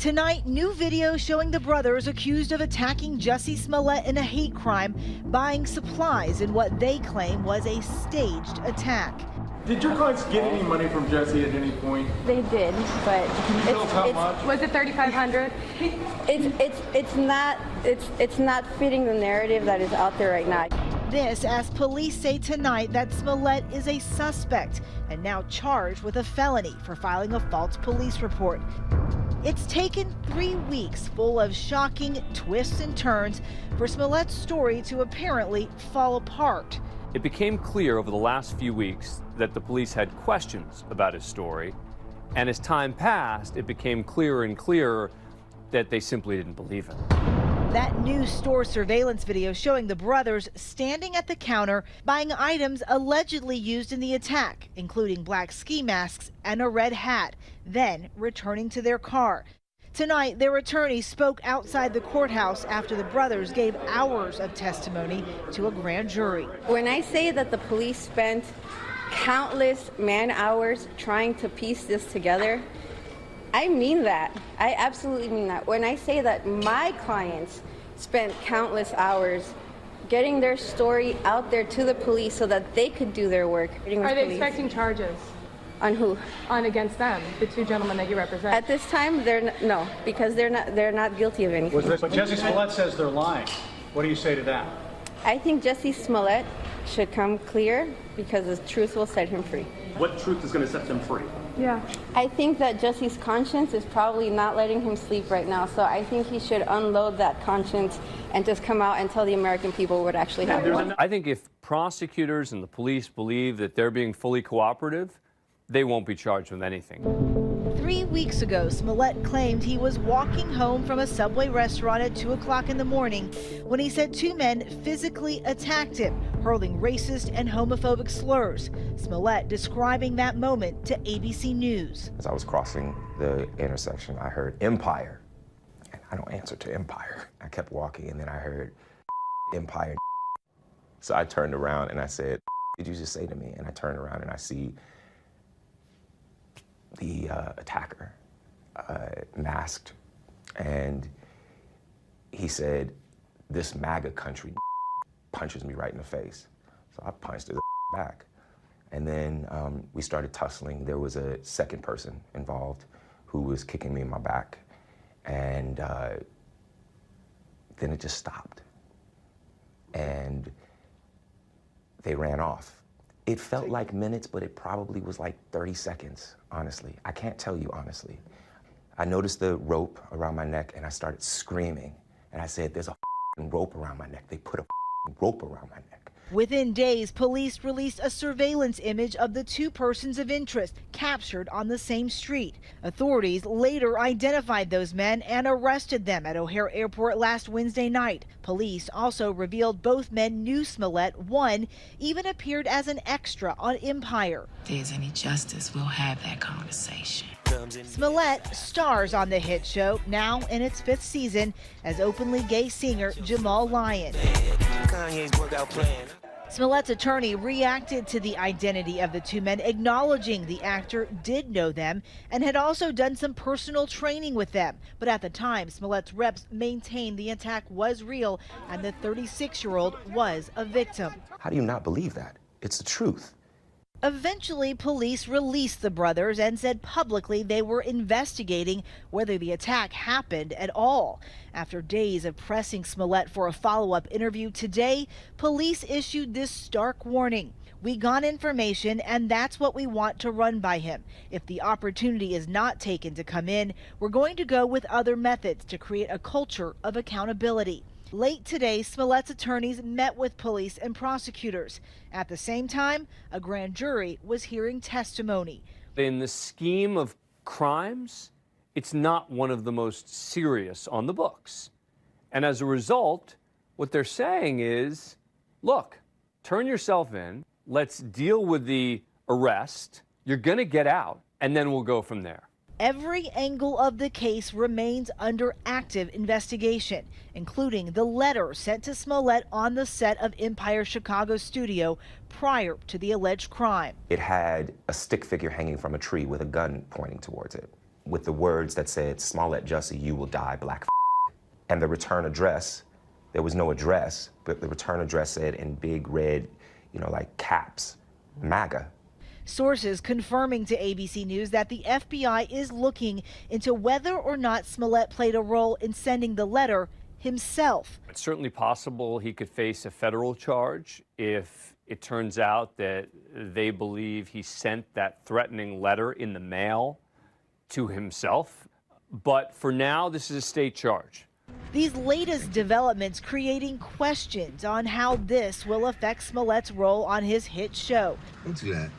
Tonight, new video showing the brothers accused of attacking Jussie Smollett in a hate crime, buying supplies in what they claim was a staged attack. Did your clients get any money from Jussie at any point? They did, but Can you tell us how much? Was it $3,500? It's not fitting the narrative that is out there right now. This as police say tonight that Smollett is a suspect and now charged with a felony for filing a false police report. It's taken 3 weeks full of shocking twists and turns for Smollett's story to apparently fall apart. It became clear over the last few weeks that the police had questions about his story, and as time passed, it became clearer and clearer that they simply didn't believe him. That new store surveillance video showing the brothers standing at the counter buying items allegedly used in the attack, including black ski masks and a red hat, then returning to their car. Tonight, their attorney spoke outside the courthouse after the brothers gave hours of testimony to a grand jury. When I say that the police spent countless man-hours trying to piece this together, I mean that. I absolutely mean that. When I say that my clients spent countless hours getting their story out there to the police so that they could do their work. Are they expecting charges? On who? On against them, the two gentlemen that you represent. At this time, no, because they're not guilty of anything. But Jussie Smollett says they're lying. What do you say to that? I think Jussie Smollett should come clear because the truth will set him free. What truth is going to set him free? Yeah. I think that Jussie's conscience is probably not letting him sleep right now, so I think he should unload that conscience and just come out and tell the American people what actually happened. I think if prosecutors and the police believe that they're being fully cooperative, they won't be charged with anything. 3 weeks ago, Smollett claimed he was walking home from a Subway restaurant at 2 o'clock in the morning when he said two men physically attacked him, hurling racist and homophobic slurs. Smollett describing that moment to ABC News. As I was crossing the intersection, I heard Empire, and I don't answer to Empire. I kept walking, and then I heard Empire. So I turned around and I said, "What did you just say to me?" And I turned around and I see the attacker, masked, and he said, "This MAGA country," punches me right in the face. So I punched his back. And then we started tussling. There was a second person involved who was kicking me in my back. And then it just stopped. And they ran off. It felt like minutes, but it probably was like 30 seconds, honestly. I can't tell you honestly. I noticed the rope around my neck and I started screaming. And I said, "There's a rope around my neck. They put a rope around my neck." Within days, police released a surveillance image of the two persons of interest captured on the same street. Authorities later identified those men and arrested them at O'Hare Airport last Wednesday night. Police also revealed both men knew Smollett. One even appeared as an extra on Empire. If there's any justice, we'll have that conversation. Smollett stars on the hit show, now in its 5th season, as openly gay singer Jamal Lyon. Smollett's attorney reacted to the identity of the two men, acknowledging the actor did know them and had also done some personal training with them. But at the time, Smollett's reps maintained the attack was real and the 36-year-old was a victim. How do you not believe that? It's the truth. Eventually, police released the brothers and said publicly they were investigating whether the attack happened at all. After days of pressing Smollett for a follow-up interview today, police issued this stark warning. "We got information, and that's what we want to run by him. If the opportunity is not taken to come in, we're going to go with other methods to create a culture of accountability." Late today, Smollett's attorneys met with police and prosecutors. At the same time, a grand jury was hearing testimony. In the scheme of crimes, it's not one of the most serious on the books. And as a result, what they're saying is, look, turn yourself in, let's deal with the arrest, you're going to get out, and then we'll go from there. Every angle of the case remains under active investigation, including the letter sent to Smollett on the set of Empire Chicago's studio prior to the alleged crime. It had a stick figure hanging from a tree with a gun pointing towards it. with the words that said, Smollett, Jussie, you will die, black. And the return address, there was no address, but the return address said in big red, like caps, MAGA. Sources confirming to ABC News that the FBI is looking into whether or not Smollett played a role in sending the letter himself. It's certainly possible he could face a federal charge if it turns out that they believe he sent that threatening letter in the mail to himself. But for now, this is a state charge. These latest developments creating questions on how this will affect Smollett's role on his hit show. Don't do that.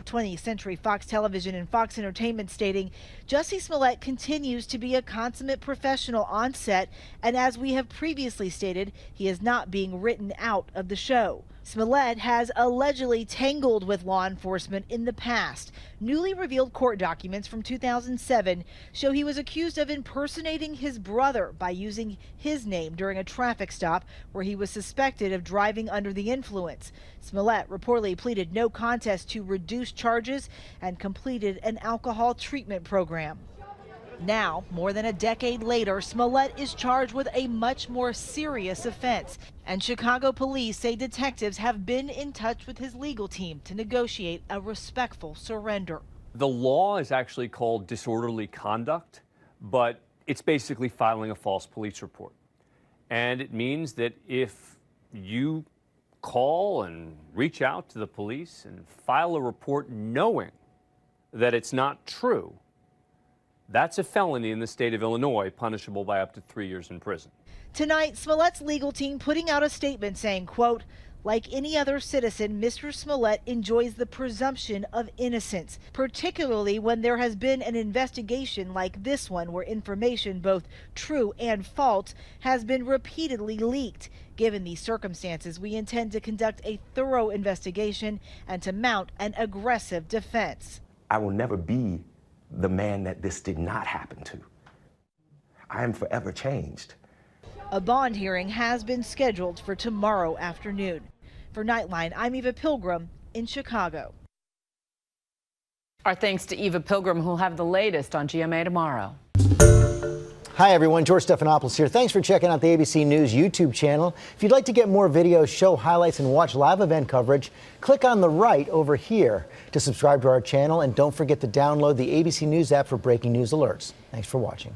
20th Century Fox Television and Fox Entertainment stating Jussie Smollett continues to be a consummate professional on set, and as we have previously stated, he is not being written out of the show. Smollett has allegedly tangled with law enforcement in the past. Newly revealed court documents from 2007 show he was accused of impersonating his brother by using his name during a traffic stop where he was suspected of driving under the influence. Smollett reportedly pleaded no contest to reduced charges and completed an alcohol treatment program. Now, more than a decade later, Smollett is charged with a much more serious offense. And Chicago police say detectives have been in touch with his legal team to negotiate a respectful surrender. The law is actually called disorderly conduct, but it's basically filing a false police report. And it means that if you call and reach out to the police and file a report knowing that it's not true, that's a felony in the state of Illinois, punishable by up to 3 years in prison. Tonight, Smollett's legal team putting out a statement saying, quote, like any other citizen, Mr. Smollett enjoys the presumption of innocence, particularly when there has been an investigation like this one where information, both true and false, has been repeatedly leaked. Given these circumstances, we intend to conduct a thorough investigation and to mount an aggressive defense. I will never be the man that this did not happen to. I am forever changed. A bond hearing has been scheduled for tomorrow afternoon. For Nightline, I'm Eva Pilgrim in Chicago. Our thanks to Eva Pilgrim, who'll have the latest on GMA tomorrow. Hi, everyone. George Stephanopoulos here. Thanks for checking out the ABC News YouTube channel. If you'd like to get more videos, show highlights, and watch live event coverage, click on the right over here to subscribe to our channel. And don't forget to download the ABC News app for breaking news alerts. Thanks for watching.